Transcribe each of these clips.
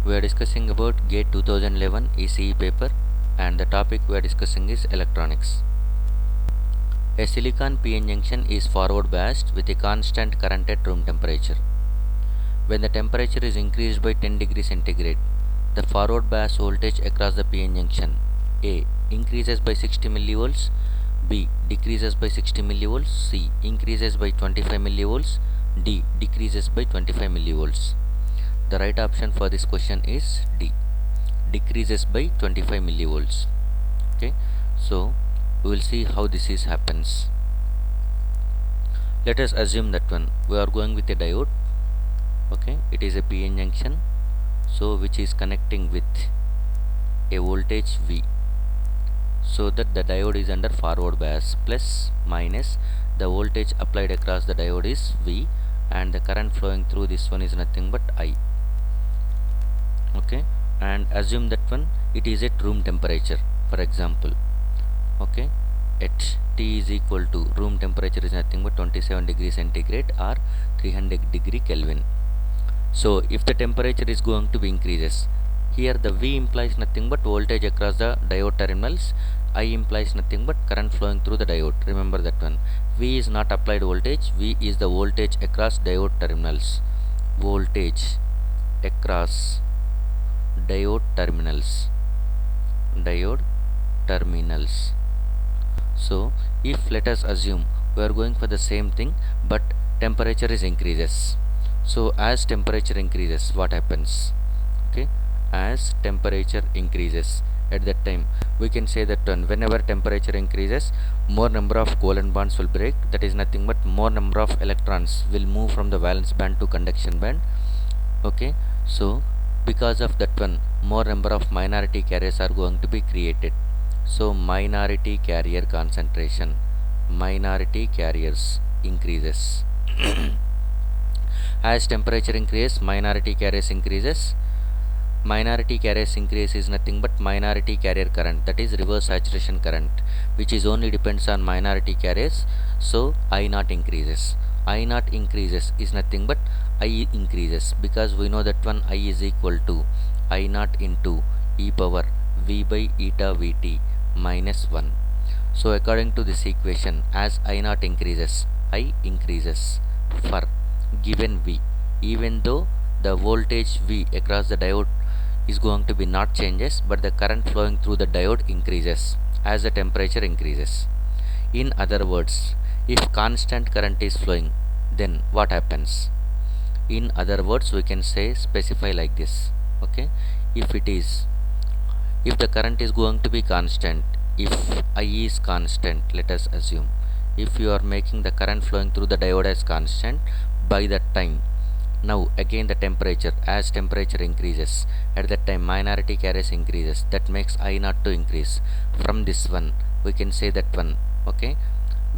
We are discussing about GATE 2011 ECE paper, and the topic we are discussing is electronics. A silicon PN junction is forward biased with a constant current at room temperature. When the temperature is increased by 10 degrees centigrade, the forward bias voltage across the PN junction A increases by 60 millivolts, B decreases by 60 millivolts, C increases by 25 millivolts, D decreases by 25 millivolts. The right option for this question is D, decreases by 25 millivolts. Okay, so we will see how this is happens. Let us assume that we are going with a diode. Okay, it is a PN junction, so which is connecting with a voltage V, so that the diode is under forward bias, plus minus the voltage applied across the diode is V, and the current flowing through this one is nothing but I. Okay, and assume that it is at room temperature, for example. Okay, at T is equal to, room temperature is nothing but 27 degrees centigrade or 300 degree Kelvin. So if the temperature is going to be increases, here the V implies nothing but voltage across the diode terminals, I implies nothing but current flowing through the diode. Remember that one. V is not applied voltage, V is the voltage across diode terminals. Voltage across diode terminals. So if, let us assume, we are going for the same thing but temperature is increases. So as temperature increases, what happens? Okay, as temperature increases, at that time we can say that whenever temperature increases, more number of covalent bonds will break. That is nothing but more number of electrons will move from the valence band to conduction band. Okay, so because of that more number of minority carriers are going to be created. So minority carrier concentration, minority carriers increases. As temperature increases, minority carriers increases. Minority carriers increase is nothing but minority carrier current, that is reverse saturation current, which is only depends on minority carriers. So I naught increases. I naught increases is nothing but I increases, because we know that I is equal to I naught into e power V by eta Vt minus 1. So according to this equation, as I naught increases, I increases for given V, even though the voltage V across the diode is going to be not changes, but the current flowing through the diode increases as the temperature increases. In other words, if constant current is flowing, then what happens? In other words, we can say, specify like this. Okay, if the current is going to be constant, if I is constant, let us assume, if you are making the current flowing through the diode as constant, by that time, now again the temperature, as temperature increases, at that time minority carriers increases, that makes I naught to increase. From this one we can say that okay,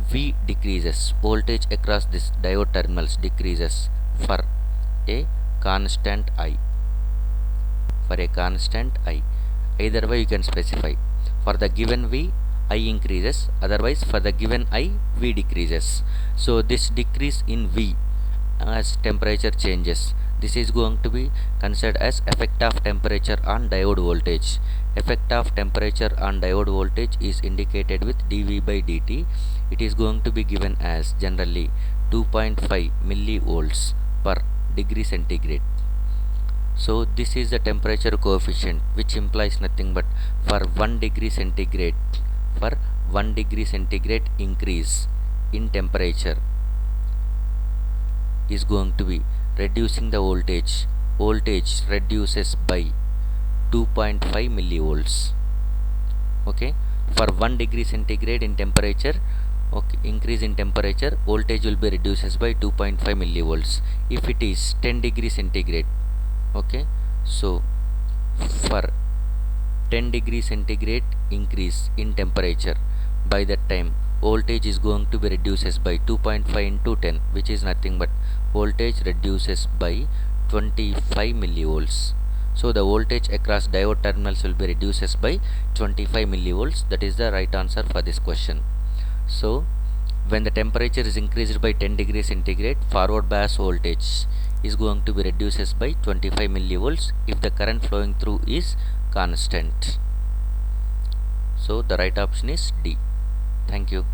V decreases, voltage across this diode terminals decreases for a constant I, either way you can specify. For the given V, I increases, otherwise for the given I, V decreases. So this decrease in V as temperature changes, this is going to be considered as effect of temperature on diode voltage. Effect of temperature on diode voltage is indicated with dV by dt. It is going to be given as generally 2.5 millivolts per degree centigrade. So this is the temperature coefficient, which implies nothing but for 1 degree centigrade, increase in temperature is going to be reducing the voltage reduces by 2.5 millivolts. Okay, for 1 degree centigrade in temperature, okay, increase in temperature, voltage will be reduces by 2.5 millivolts. If it is 10 degree centigrade, okay, so for 10 degree centigrade increase in temperature, by that time voltage is going to be reduces by 2.5 into 10, which is nothing but voltage reduces by 25 millivolts. So the voltage across diode terminals will be reduces by 25 millivolts. That is the right answer for this question. So when the temperature is increased by 10 degrees centigrade, forward bias voltage is going to be reduces by 25 millivolts if the current flowing through is constant. So the right option is D. Thank you.